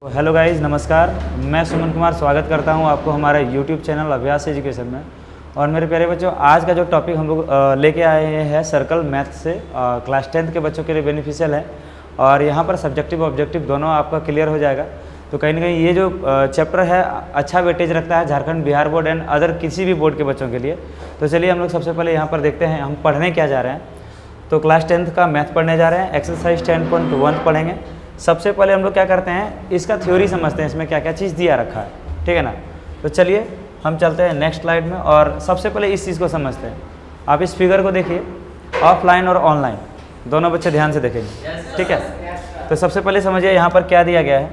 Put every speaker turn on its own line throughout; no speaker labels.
तो hello guys, नमस्कार। मैं सुमन कुमार स्वागत करता हूं आपको हमारे यूट्यूब चैनल अभ्यास एजुकेशन में। और मेरे प्यारे बच्चों, आज का जो टॉपिक हम लोग लेके आए हैं सर्कल मैथ से क्लास 10th के बच्चों के लिए बेनिफिशियल है। और यहां पर सब्जेक्टिव ऑब्जेक्टिव दोनों आपका क्लियर हो जाएगा। तो कहीं ना कहीं ये जो चैप्टर है अच्छा वेटेज रखता है Jharkhand, Bihar board and other किसी भी बोर्ड के बच्चों के लिए। तो चलिए हम लोग सबसे पहले यहाँ पर देखते हैं हम पढ़ने क्या जा रहे हैं। तो क्लास 10th का मैथ पढ़ने जा रहे हैं, एक्सरसाइज 10.1 पढ़ेंगे। सबसे पहले हम लोग क्या करते हैं, इसका थ्योरी समझते हैं, इसमें क्या क्या चीज़ दिया रखा है, ठीक है ना। तो चलिए हम चलते हैं नेक्स्ट स्लाइड में और सबसे पहले इस चीज़ को समझते हैं। आप इस फिगर को देखिए, ऑफलाइन और ऑनलाइन दोनों बच्चे ध्यान से देखेंगे, ठीक है। तो सबसे पहले समझिए यहाँ पर क्या दिया गया है।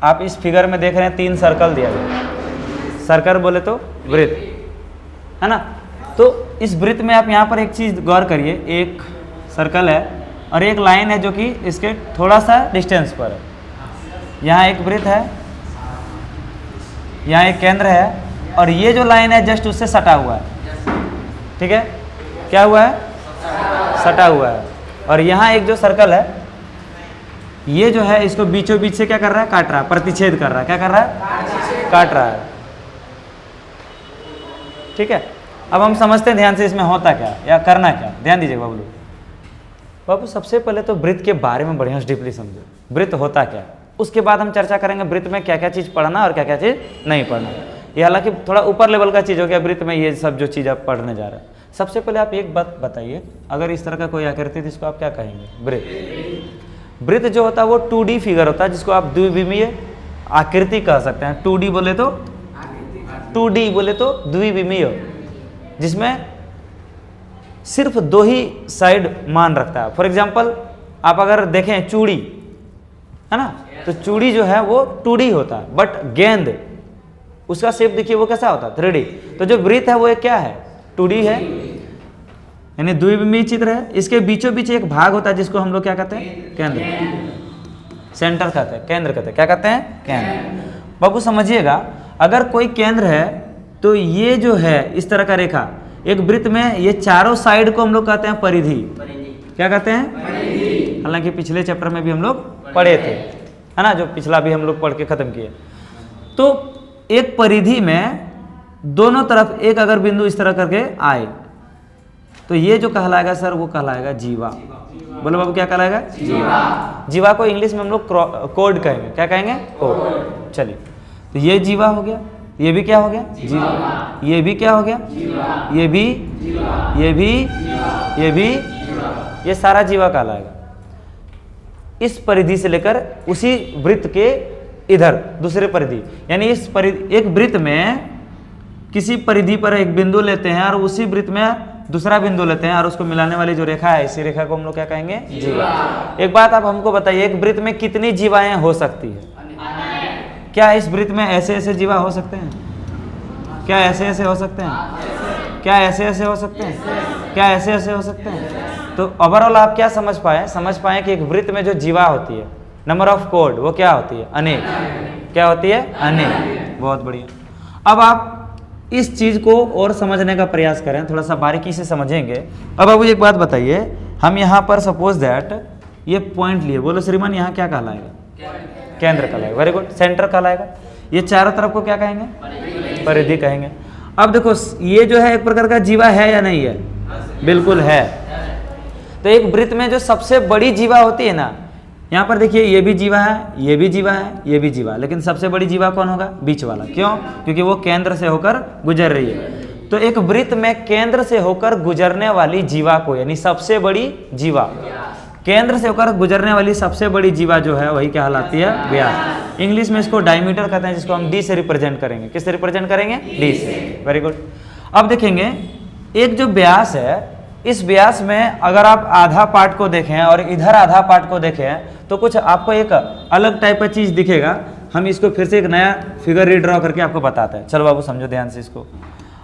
आप इस फिगर में देख रहे हैं 3 सर्कल दिया गया है। सर्कल बोले तो वृत्त, है ना। तो इस वृत्त में आप यहाँ पर एक चीज़ गौर करिए, एक सर्कल है और एक लाइन है जो कि इसके थोड़ा सा डिस्टेंस पर है। यहाँ एक वृत्त है, यहाँ एक केंद्र है और ये जो लाइन है जस्ट उससे सटा हुआ है, ठीक है। क्या हुआ है? सटा हुआ है। और यहाँ एक जो सर्कल है, ये जो है इसको बीचों बीच से क्या कर रहा है? काट रहा है, प्रतिच्छेद कर रहा है। क्या कर रहा है? काट रहा है, ठीक है। अब हम समझते हैं ध्यान से इसमें होता क्या या करना क्या। ध्यान दीजिए बाबू, सबसे पहले तो वृत्त के बारे में बढ़िया से डीपली समझो, वृत्त होता क्या। उसके बाद हम चर्चा करेंगे वृत्त में क्या क्या चीज़ पढ़ना और क्या क्या चीज़ नहीं पढ़ना। ये हालांकि थोड़ा ऊपर लेवल का चीज़ हो गया, वृत्त में ये सब जो चीज़ आप पढ़ने जा रहे हैं। सबसे पहले आप एक बात बताइए, अगर इस तरह का कोई आकृति थी इसको आप क्या कहेंगे? वृत्त। वृत्त जो होता है वो 2D फिगर होता है, जिसको आप द्विविमीय आकृति कह सकते हैं। 2D बोले तो 2D बोले तो द्विविमीय, जिसमें सिर्फ 2 ही साइड मान रखता है। फॉर एग्जाम्पल आप अगर देखें चूड़ी, है ना, तो चूड़ी जो है वो 2D होता है, बट गेंद उसका शेप देखिए वो कैसा होता है? 3D। तो जो वृत्त है वो एक क्या है? 2D है, यानी द्विविमीय चित्र है। इसके बीचों बीच एक भाग होता है जिसको हम लोग क्या कहते हैं? केंद्र, सेंटर कहते हैं, केंद्र कहते हैं। क्या कहते हैं? केंद्र। बाबू समझिएगा, अगर कोई केंद्र है तो ये जो है इस तरह का रेखा, एक वृत्त में ये चारों साइड को हम लोग कहते हैं परिधि। क्या कहते हैं? हालांकि पिछले चैप्टर में भी हम लोग पढ़े थे, है ना, जो पिछला भी हम लोग पढ़ के खत्म किए। तो एक परिधि में दोनों तरफ एक अगर बिंदु इस तरह करके आए तो ये जो कहलाएगा सर वो कहलाएगा जीवा। बोलो बाबू, क्या कहलाएगा? जीवा। जीवा को इंग्लिश में हम लोग कोड कहेंगे। क्या कहेंगे? कोड। चलिए, तो ये जीवा हो गया, ये भी क्या हो गया? जीवा। ये भी क्या हो गया? जीवा। ये भी, ये भी, ये भी, ये सारा जीवा कहलाएगा। इस परिधि से लेकर उसी वृत्त के इधर दूसरे परिधि, यानी इस परिधि, एक वृत्त में किसी परिधि पर एक बिंदु लेते हैं और उसी वृत्त में दूसरा बिंदु लेते हैं और उसको मिलाने वाली जो रेखा है, इसी रेखा को हम लोग क्या कहेंगे? जीवा। एक बात आप हमको बताइए, एक वृत्त में कितनी जीवाएं हो सकती है? क्या इस वृत्त में ऐसे ऐसे जीवा हो सकते हैं? क्या ऐसे ऐसे हो सकते हैं? क्या ऐसे ऐसे हो सकते हैं? क्या ऐसे ऐसे हो सकते हैं? तो ओवरऑल आप क्या समझ पाए कि एक वृत्त में जो जीवा होती है, नंबर ऑफ कोड, वो क्या होती है? अनेक। क्या होती है? अनेक। बहुत बढ़िया। अब आप इस चीज को और समझने का प्रयास करें, थोड़ा सा बारीकी से समझेंगे। अब आप एक बात बताइए, हम यहाँ पर सपोज दैट ये पॉइंट लिए, बोलो श्रीमान, यहाँ क्या कहलाएगा? केंद्र कहलाएगा। Very good. सेंटर कहलाएगा। ये चारों तरफ को क्या कहेंगे? परिधि कहेंगे। अब देखो, ये जो है एक प्रकार का जीवा है या नहीं है? बिल्कुल है। तो एक वृत्त में जो सबसे बड़ी जीवा होती है ना, यहाँ पर देखिए ये भी जीवा है, ये भी जीवा है, ये भी जीवा, लेकिन सबसे बड़ी जीवा कौन होगा? बीच वाला। क्यों? क्योंकि वो केंद्र से होकर गुजर रही है। तो एक वृत्त में केंद्र से होकर गुजरने वाली जीवा को, यानी सबसे बड़ी जीवा, केंद्र से होकर गुजरने वाली सबसे बड़ी जीवा जो है वही कहलाती है व्यास। इंग्लिश में इसको डायमीटर कहते हैं, जिसको हम डी से रिप्रेजेंट करेंगे। किस से रिप्रेजेंट करेंगे? डी से। Very good. अब देखेंगे एक जो व्यास है, इस व्यास में अगर आप आधा पार्ट को देखें और इधर आधा पार्ट को देखें तो कुछ आपको एक अलग टाइप का चीज दिखेगा। हम इसको फिर से एक नया फिगर रीड्रॉ करके आपको बताते हैं। चलो बाबू समझो ध्यान से इसको।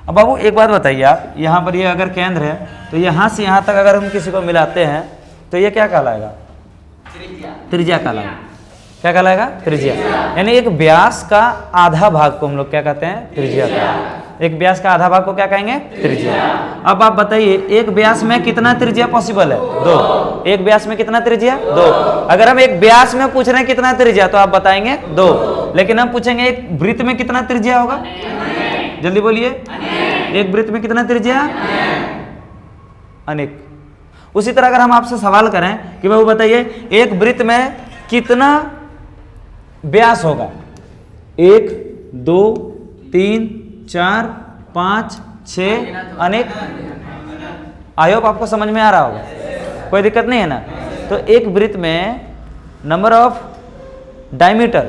अब बाबू एक बात बताइए, आप यहाँ पर ये अगर केंद्र है तो यहाँ से यहाँ तक अगर हम किसी को मिलाते हैं तो ये क्या कहलाएगा? त्रिज्या कहलाएगा। क्या कहलाएगा? त्रिज्या। यानी एक व्यास का आधा भाग को हम लोग क्या कहते हैं? त्रिज्या कहते हैं। एक व्यास का आधा भाग को क्या कहेंगे? त्रिज्या। अब आप बताइए एक व्यास में कितना त्रिज्या पॉसिबल है? 2। एक व्यास में कितना त्रिज्या? 2। अगर हम एक व्यास में पूछ रहे हैं कितना त्रिज्या तो आप बताएंगे 2, लेकिन हम पूछेंगे एक वृत्त में कितना त्रिज्या होगा? जल्दी बोलिए, एक वृत्त में कितना त्रिज्या? अनेक। उसी तरह अगर हम आपसे सवाल करें कि बाबू बताइए एक वृत्त में कितना व्यास होगा? 1 2 3 4 5 6 अनेक। आई होप आपको समझ में आ रहा होगा, कोई दिक्कत नहीं है ना। तो एक वृत्त में नंबर ऑफ डायमीटर,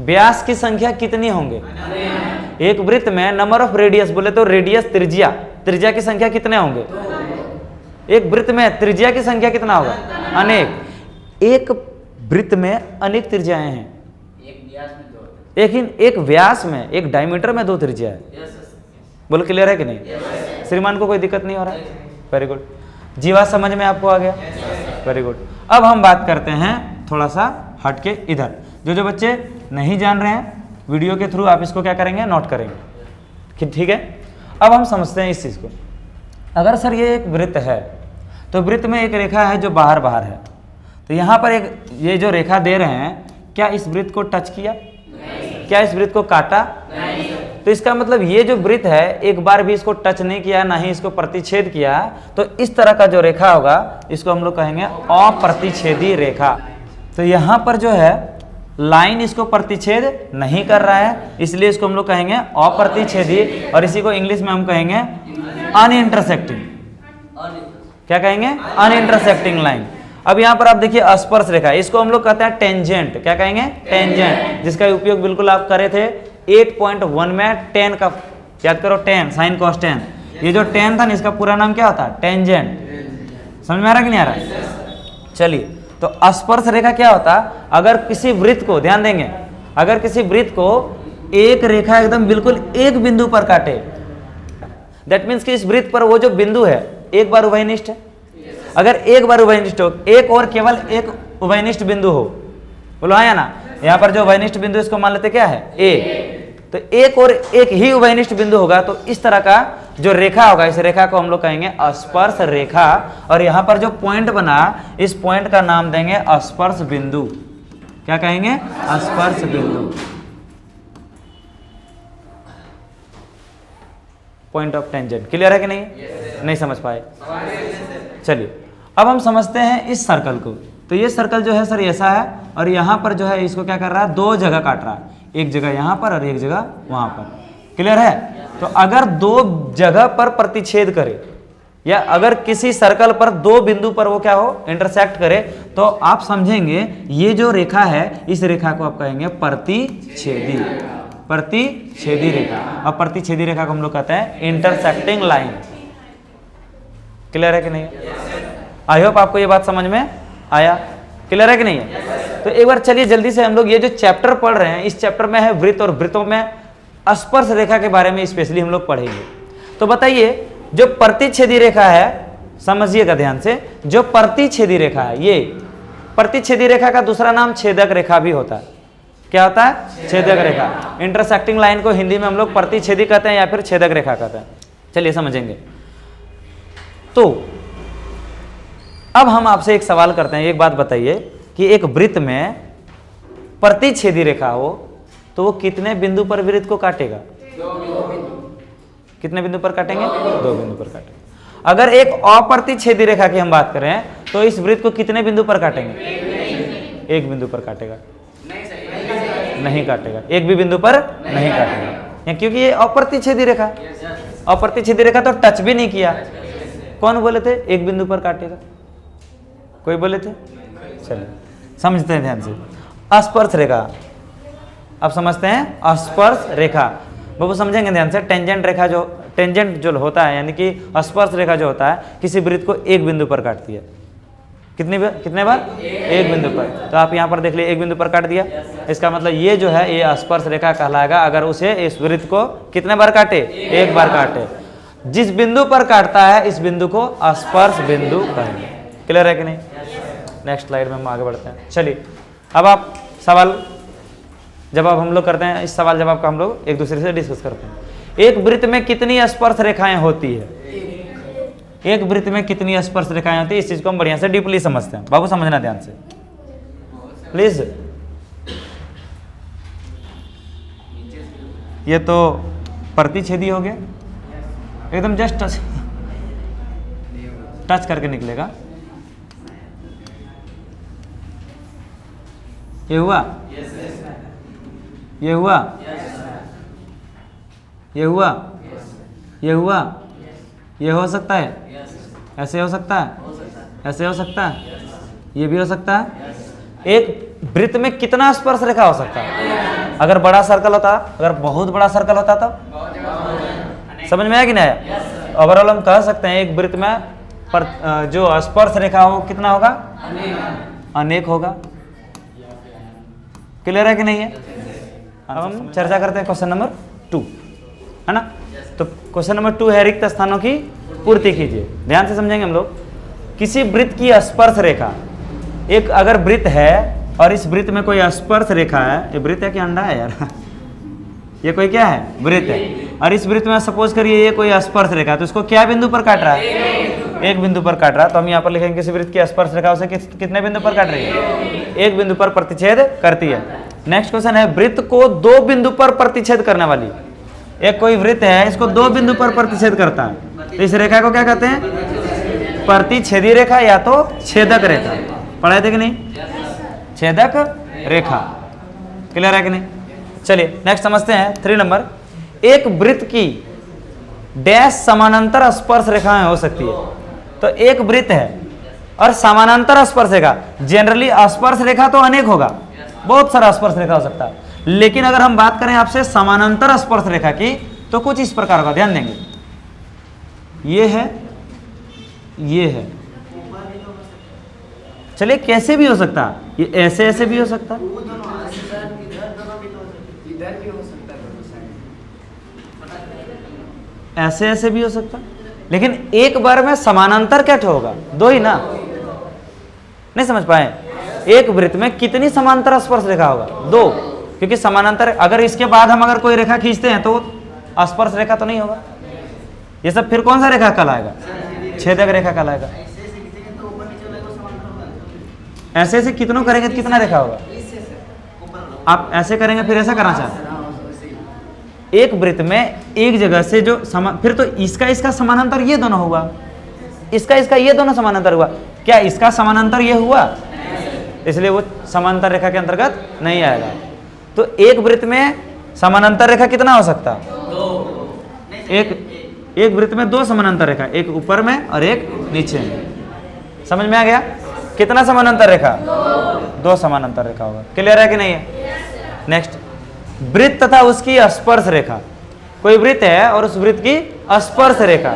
व्यास की संख्या कितनी होंगे? एक वृत्त में नंबर ऑफ रेडियस, बोले तो रेडियस त्रिज्या, त्रिज्या की संख्या कितने होंगे? एक वृत्त में त्रिज्या की संख्या कितना होगा? अनेक। एक वृत्त में अनेक त्रिज्याएं हैं, एक व्यास में, एक डायमीटर में 2 त्रिज्या है। बोलो क्लियर है कि नहीं? श्रीमान को कोई दिक्कत नहीं हो रहा है? Very good. जीवा समझ में आपको आ गया? Very good. अब हम बात करते हैं थोड़ा सा हट के इधर, जो बच्चे नहीं जान रहे हैं वीडियो के थ्रू आप इसको क्या करेंगे? नोट करेंगे, ठीक है। अब हम समझते हैं इस चीज को। अगर सर ये एक वृत्त है तो वृत्त में एक रेखा है जो बाहर बाहर है, तो यहाँ पर एक ये जो रेखा दे रहे हैं, क्या इस वृत्त को टच किया? क्या इस वृत्त को काटा? तो इसका मतलब ये जो वृत्त है एक बार भी इसको टच नहीं किया, ना ही इसको प्रतिच्छेद किया, तो इस तरह का जो रेखा होगा इसको हम लोग कहेंगे अप्रतिच्छेदी रेखा। तो यहाँ पर जो है लाइन इसको प्रतिच्छेद नहीं कर रहा है, इसलिए इसको हम लोग कहेंगे अप्रतिच्छेदी, और इसी को इंग्लिश में हम कहेंगे अनइंटरसेक्टिंग। क्या कहेंगे? अनइंटरसेक्टिंग लाइन। अब यहाँ पर आप देखिए स्पर्श रेखा, इसको हम लोग कहते हैं टेंजेंट। क्या कहेंगे? टेंजेंट, जिसका उपयोग बिल्कुल आप करे थे 8.1 में। टेन का याद करो, टेन साइन कॉस टेन। ये जो टेन था ना इसका पूरा नाम क्या होता है? टेंजेंट। समझ में आ रहा कि नहीं आ रहा? चलिए, तो स्पर्श रेखा क्या होता? अगर किसी वृत्त को, ध्यान देंगे, अगर किसी वृत्त को एक रेखा एकदम बिल्कुल एक बिंदु पर काटे, दैट मीन्स कि इस वृत्त पर वो जो बिंदु है एक बार उभयनिष्ठ है। अगर एक बार उभयनिष्ठ हो, एक और केवल एक उभयनिष्ठ बिंदु हो, बोलो हाँ या ना? यहाँ पर जो उभयनिष्ठ बिंदु इसको मान लेते क्या है? ए। तो एक और एक ही उभयनिष्ठ बिंदु होगा, तो इस तरह का जो रेखा होगा, इस रेखा को हम लोग कहेंगे स्पर्श रेखा। और यहाँ पर जो पॉइंट बना, इस पॉइंट का नाम देंगे स्पर्श बिंदु। क्या कहेंगे? स्पर्श बिंदु, पॉइंट ऑफ टेंजेंट। क्लियर है कि नहीं? नहीं समझ पाए? चलिए, अब हम समझते हैं इस सर्कल को। तो ये सर्कल जो है सर ऐसा है, और यहाँ पर जो है इसको क्या कर रहा है? 2 जगह काट रहा है, एक जगह यहाँ पर और एक जगह वहाँ पर। क्लियर है? तो अगर 2 जगह पर प्रतिच्छेद करे, या अगर किसी सर्कल पर 2 बिंदु पर वो क्या हो? इंटरसेक्ट करे, तो आप समझेंगे ये जो रेखा है इस रेखा को आप कहेंगे प्रतिच्छेदी, प्रतिच्छेदी रेखा। और प्रतिच्छेदी रेखा को हम लोग कहते हैं इंटरसेक्टिंग लाइन। क्लियर है कि नहीं? आई होप आपको ये बात समझ में आया। क्लियर है कि नहीं है? तो एक बार चलिए जल्दी से हम लोग ये जो चैप्टर पढ़ रहे हैं, इस चैप्टर में है वृत्त, और वृत्तों में स्पर्श रेखा के बारे में स्पेशली हम लोग पढ़ेंगे। तो बताइए जो प्रतिच्छेदी रेखा है, समझिएगा ध्यान से, जो प्रतिच्छेदी रेखा है, ये प्रतिच्छेदी रेखा का दूसरा नाम छेदक रेखा भी होता है। क्या होता है? छेदक रेखा। इंटरसेक्टिंग लाइन को हिंदी में हम लोग प्रतिच्छेदी कहते हैं या फिर छेदक रेखा कहते हैं। चलिए समझेंगे। तो अब हम आपसे एक सवाल करते हैं, एक बात बताइए कि एक वृत्त में प्रतिच्छेदी रेखा हो तो वो कितने बिंदु पर वृत्त को काटेगा?
2 बिंदु।
कितने बिंदु पर काटेंगे? 2 बिंदु पर काटेंगे। अगर एक अप्रतिच्छेदी रेखा की हम बात करें तो इस वृत्त को कितने बिंदु पर काटेंगे? 1 बिंदु पर काटेगा? नहीं काटेगा, एक भी बिंदु पर नहीं काटेगा, क्योंकि ये अप्रतिच्छेदी रेखा। अप्रतिच्छेदी रेखा तो टच भी नहीं किया। कौन बोले थे 1 बिंदु पर काटेगा? कोई बोले थे? चलिए समझते हैं ध्यान से। स्पर्श रेखा, अब समझते हैं स्पर्श रेखा। बाबू समझेंगे ध्यान से। टेंजेंट रेखा जो, टेंजेंट जो होता है, यानी कि स्पर्श रेखा जो होता है किसी वृत्त को 1 बिंदु पर काटती है। कितने बार? 1 बिंदु पर। तो आप यहाँ पर देख लीजिए 1 बिंदु पर काट दिया, इसका मतलब ये जो है ये स्पर्श रेखा कहलाएगा अगर उसे इस वृत्त को कितने बार काटे? 1 बार काटे। जिस बिंदु पर काटता है इस बिंदु को स्पर्श बिंदु कहेंगे। क्लियर है कि नहीं? नेक्स्ट स्लाइड में हम आगे बढ़ते हैं। चलिए अब आप सवाल जवाब हम लोग करते हैं। इस सवाल जवाब का हम लोग एक दूसरे से डिस्कस करते हैं। एक वृत्त में कितनी स्पर्श रेखाएं होती है? एक वृत्त में कितनी स्पर्श रेखाएं होती है? इस चीज को हम बढ़िया से डीपली समझते हैं। बाबू समझना ध्यान से प्लीज। ये तो प्रतिच्छेदी हो गया, एकदम जस्ट टच करके निकलेगा। ये हुआ, ये हुआ, ये हुआ, ये हुआ, ये हो सकता है, ऐसे हो सकता है, ऐसे हो सकता है, ये भी हो सकता है। एक वृत्त में कितना स्पर्श रेखा हो सकता है? अगर बड़ा सर्कल होता, अगर बहुत बड़ा सर्कल होता तो समझ में आया कि नहीं आया? ओवरऑल हम कह सकते हैं एक वृत्त में पर जो स्पर्श रेखा हो कितना होगा? अनेक होगा। क्लियर है कि नहीं है? अब हम चर्चा करते हैं क्वेश्चन नंबर 2, है ना? तो क्वेश्चन नंबर 2 है रिक्त स्थानों की पूर्ति कीजिए। ध्यान से समझेंगे हम लोग। किसी वृत्त की स्पर्श रेखा, एक अगर वृत्त है और इस वृत्त में कोई स्पर्श रेखा है, ये वृत्त है कि अंडा है यार? ये कोई क्या है? वृत्त है। और इस वृत्त में सपोज करिए ये कोई स्पर्श रेखा है, तो इसको क्या बिंदु पर काट रहा है? एक बिंदु पर काट रहा है। तो हम यहाँ पर लिखेंगे किसी वृत्त की स्पर्श रेखा उसे कितने बिंदु पर काट रही है? एक बिंदु पर प्रतिच्छेद करती है। नेक्स्ट क्वेश्चन है वृत्त को दो बिंदु पर प्रतिच्छेद करने वाली। एक कोई वृत्त है, इसको दो बिंदु पर प्रतिच्छेद करता है, तो इस रेखा को क्या कहते हैं? प्रतिच्छेदी रेखा या तो छेदक रेखा। पढ़ाए थे कि नहीं? छेदक रेखा। क्लियर है कि नहीं? चलिए नेक्स्ट समझते हैं 3 नंबर। एक वृत्त की डैश समानांतर स्पर्श रेखाएं हो सकती है। तो एक वृत्त है और समानांतर स्पर्श रेखा, जनरली स्पर्श रेखा तो अनेक होगा, बहुत सारा स्पर्श रेखा हो सकता है, लेकिन अगर हम बात करें आपसे समानांतर स्पर्श रेखा की तो कुछ इस प्रकार का ध्यान देंगे। ये है, ये है। चलिए कैसे भी हो सकता है, ये ऐसे ऐसे भी हो सकता है, ऐसे ऐसे भी हो सकता है, लेकिन एक बार में समानांतर क्या होगा? दो ही ना। नहीं समझ पाए? एक वृत्त में कितनी समांतर स्पर्श रेखा होगा? 2, क्योंकि समानांतर अगर इसके बाद हम अगर कोई रेखा खींचते हैं तो स्पर्श रेखा तो नहीं होगा। ये सब फिर कौन सा रेखा कहलाएगा? छेदक रेखा कहलाएगा। ऐसे ऐसे कितनों करेंगे तो कितना रेखा होगा? आप ऐसे करेंगे फिर ऐसा करना चाहते हैं। एक वृत्त में एक जगह से जो फिर तो इसका इसका समानांतर ये दोनों हुआ, इसका इसका ये दोनों समानांतर हुआ। क्या इसका समानांतर ये हुआ? इसलिए वो समांतर रेखा के अंतर्गत नहीं आएगा। तो एक वृत्त में समानांतर रेखा कितना हो सकता? एक वृत्त में 2 समानांतर रेखा, एक ऊपर में और एक नीचे में। समझ में आ गया? कितना समानांतर रेखा? 2 समानांतर रेखा होगा। क्लियर है कि नहीं है? नेक्स्ट, वृत्त तथा उसकी स्पर्श रेखा। कोई वृत्त है और उस वृत्त की स्पर्श रेखा।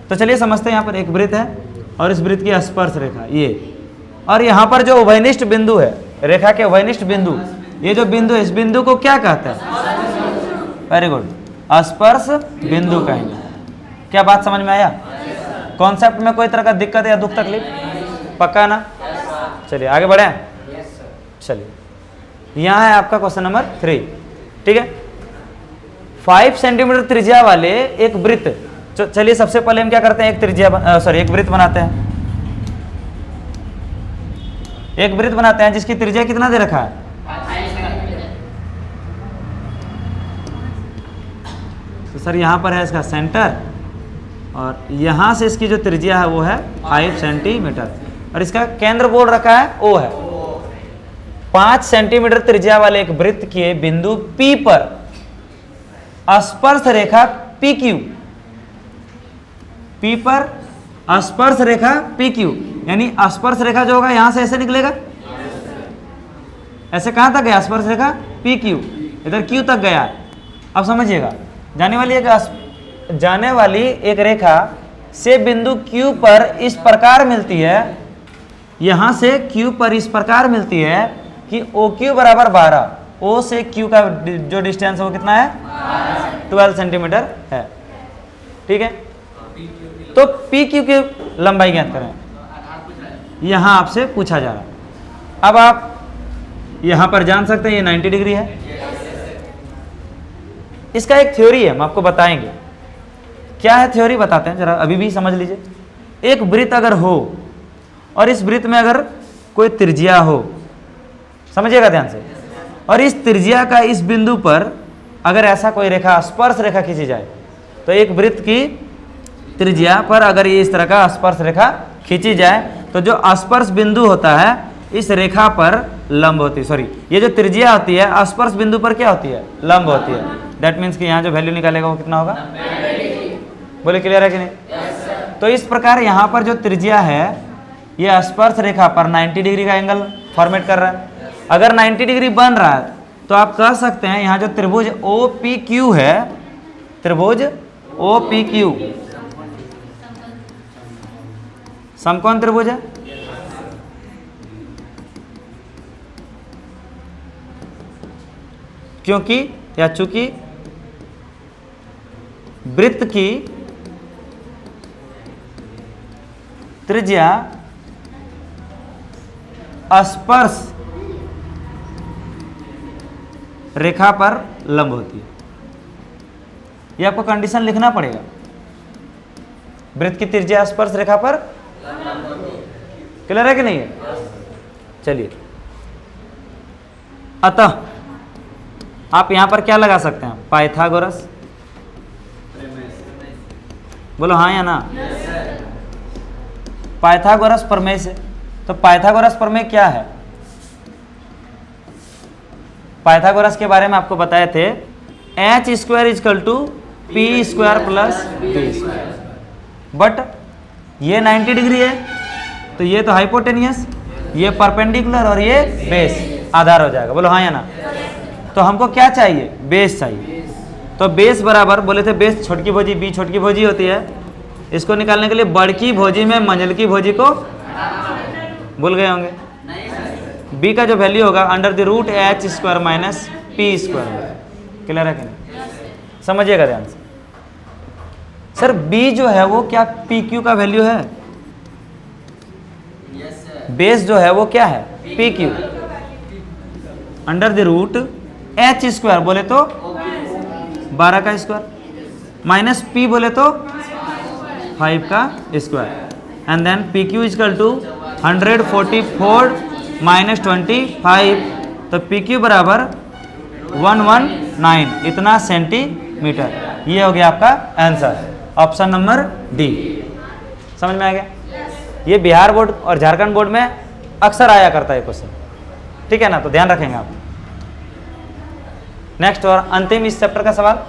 तो चलिए समझते हैं। यहाँ पर एक वृत्त है और इस वृत्त की स्पर्श रेखा ये, और यहाँ पर जो उभयनिष्ठ बिंदु है, रेखा के उभयनिष्ठ बिंदु, ये जो बिंदु है इस बिंदु को क्या कहते हैं? वेरी गुड, स्पर्श बिंदु कहेंगे। क्या बात समझ में आया? कॉन्सेप्ट में कोई तरह का दिक्कत या दुख तकलीफ? पक्का ना? चलिए आगे बढ़े। चलिए यहाँ है आपका क्वेश्चन नंबर 3। ठीक है, 5 सेंटीमीटर त्रिज्या वाले एक वृत्त। चलिए सबसे पहले हम क्या करते हैं? एक वृत्त बनाते हैं। एक वृत्त बनाते हैं जिसकी त्रिज्या कितना दे रखा है? तो सर यहाँ पर है इसका सेंटर, और यहाँ से इसकी जो त्रिज्या है वो है 5 सेंटीमीटर, और इसका केंद्र बोल रखा है O है। 5 सेंटीमीटर त्रिज्या वाले एक वृत्त के बिंदु P पर स्पर्श रेखा PQ, P पर स्पर्श रेखा PQ, यानी स्पर्श रेखा जो होगा यहां से ऐसे निकलेगा, ऐसे कहां तक गया स्पर्श रेखा? PQ, इधर Q तक गया। अब समझिएगा, जाने वाली एक रेखा से बिंदु Q पर इस प्रकार मिलती है, यहां से Q पर इस प्रकार मिलती है कि OQ बराबर 12, O से Q का जो डिस्टेंस है वो कितना है? 12 सेंटीमीटर है। ठीक है, तो PQ की लंबाई ज्ञात करें, यहां आपसे पूछा जा रहा है। अब आप यहां पर जान सकते हैं ये 90 डिग्री है, इसका एक थ्योरी है, हम आपको बताएंगे क्या है। थ्योरी बताते हैं जरा, अभी भी समझ लीजिए। एक वृत्त अगर हो और इस वृत्त में अगर कोई त्रिज्या हो, समझिएगा ध्यान से, और इस त्रिज्या का इस बिंदु पर अगर ऐसा कोई रेखा, स्पर्श रेखा खींची जाए, तो एक वृत्त की त्रिज्या पर अगर ये इस तरह का स्पर्श रेखा खींची जाए, तो जो स्पर्श बिंदु होता है इस रेखा पर लंब होती है। सॉरी, ये जो त्रिज्या होती है स्पर्श बिंदु पर क्या होती है? लंब होती है। दैट मीन्स कि यहाँ जो वैल्यू निकालेगा वो कितना होगा? बोले क्लियर है कि नहीं? तो इस प्रकार यहाँ पर जो त्रिज्या है ये स्पर्श रेखा पर 90 डिग्री का एंगल फॉर्मेट कर रहा है। अगर 90 डिग्री बन रहा है तो आप कह सकते हैं यहाँ जो त्रिभुज OPQ है, त्रिभुज OPQ समकोण त्रिभुज है। क्योंकि या चूंकि वृत्त की त्रिज्या स्पर्श रेखा पर लंब होती है। ये आपको कंडीशन लिखना पड़ेगा। वृत्त की त्रिज्या स्पर्श रेखा पर क्लियर है कि नहीं है? चलिए, अतः आप यहां पर क्या लगा सकते हैं? पाइथागोरस। बोलो हाँ या ना? पाइथागोरस प्रमेय से। तो पाइथागोरस प्रमेय क्या है? पाइथागोरस के बारे में आपको बताए थे, h square equal to P square plus B square. But ये 90 डिग्री है तो ये तो हाइपोटेनियस, ये परपेंडिकुलर और ये बेस आधार हो जाएगा। बोलो हाँ या ना? तो हमको क्या चाहिए? बेस चाहिए। तो बेस बराबर बोले थे, बेस छोटकी भुजी बी छोटकी भुजी होती है। इसको निकालने के लिए बड़की भुजी में मंझलकी भुजी को भूल गए होंगे। बी का जो वैल्यू होगा under the root h square minus P square. Clear है कि नहीं? समझिएगा ध्यान से। सर बी जो है वो क्या PQ का वैल्यू है? बेस जो है वो क्या है? PQ under the root h square बोले तो 12 का स्क्वायर माइनस p बोले तो 5 का square, and then PQ equal to 144 minus 25। तो PQ बराबर 119 इतना सेंटीमीटर। ये हो गया आपका आंसर, ऑप्शन नंबर डी। समझ में आ गया? ये बिहार बोर्ड और झारखंड बोर्ड में अक्सर आया करता है क्वेश्चन, ठीक है ना? तो ध्यान रखेंगे आप। नेक्स्ट और अंतिम इस चैप्टर का सवाल,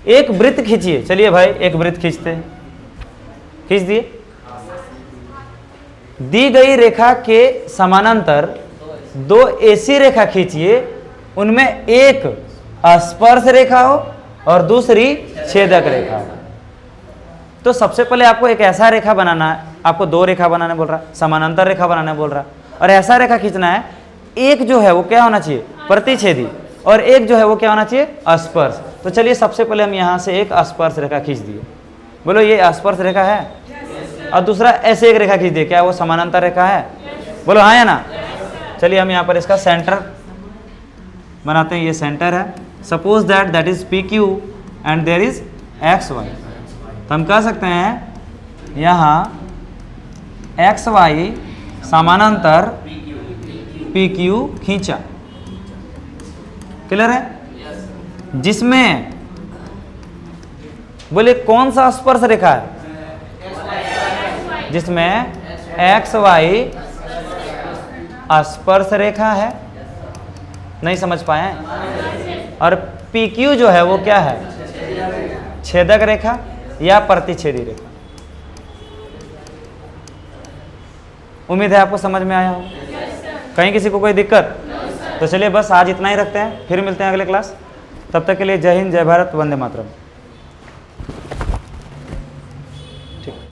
एक वृत्त खींचिए। चलिए भाई एक वृत्त खींचते हैं, खींच दिए। दी गई रेखा के समानांतर दो AC रेखा खींचिए, उनमें एक स्पर्श रेखा हो और दूसरी छेदक रेखा हो। तो सबसे पहले आपको एक ऐसा रेखा बनाना है, आपको दो रेखा बनाने बोल रहा है, समानांतर रेखा बनाने बोल रहा है, और ऐसा रेखा खींचना है, एक जो है वो क्या होना चाहिए? प्रतिच्छेदी, और एक जो है वो क्या होना चाहिए? स्पर्श। तो चलिए सबसे पहले हम यहाँ से एक स्पर्श रेखा खींच दिए। बोलो ये स्पर्श रेखा है, और दूसरा ऐसे एक रेखा खींच दिए, क्या वो समानांतर रेखा है? बोलो हाँ या ना? चलिए हम यहाँ पर इसका सेंटर बनाते हैं। ये सेंटर है, suppose that is PQ and there is XY। तो हम कह सकते हैं यहाँ XY समानांतर PQ खींचा। क्लियर है? जिसमें बोले कौन सा स्पर्श रेखा है? जिसमें XY स्पर्श रेखा है। नहीं समझ पाए? और PQ जो है वो क्या है? छेदक रेखा या प्रतिच्छेदी रेखा। उम्मीद है आपको समझ में आया हो। कहीं किसी को कोई दिक्कत? तो चलिए बस आज इतना ही रखते हैं, फिर मिलते हैं अगले क्लास। तब तक के लिए जय हिंद, जय भारत, वंदे मातरम।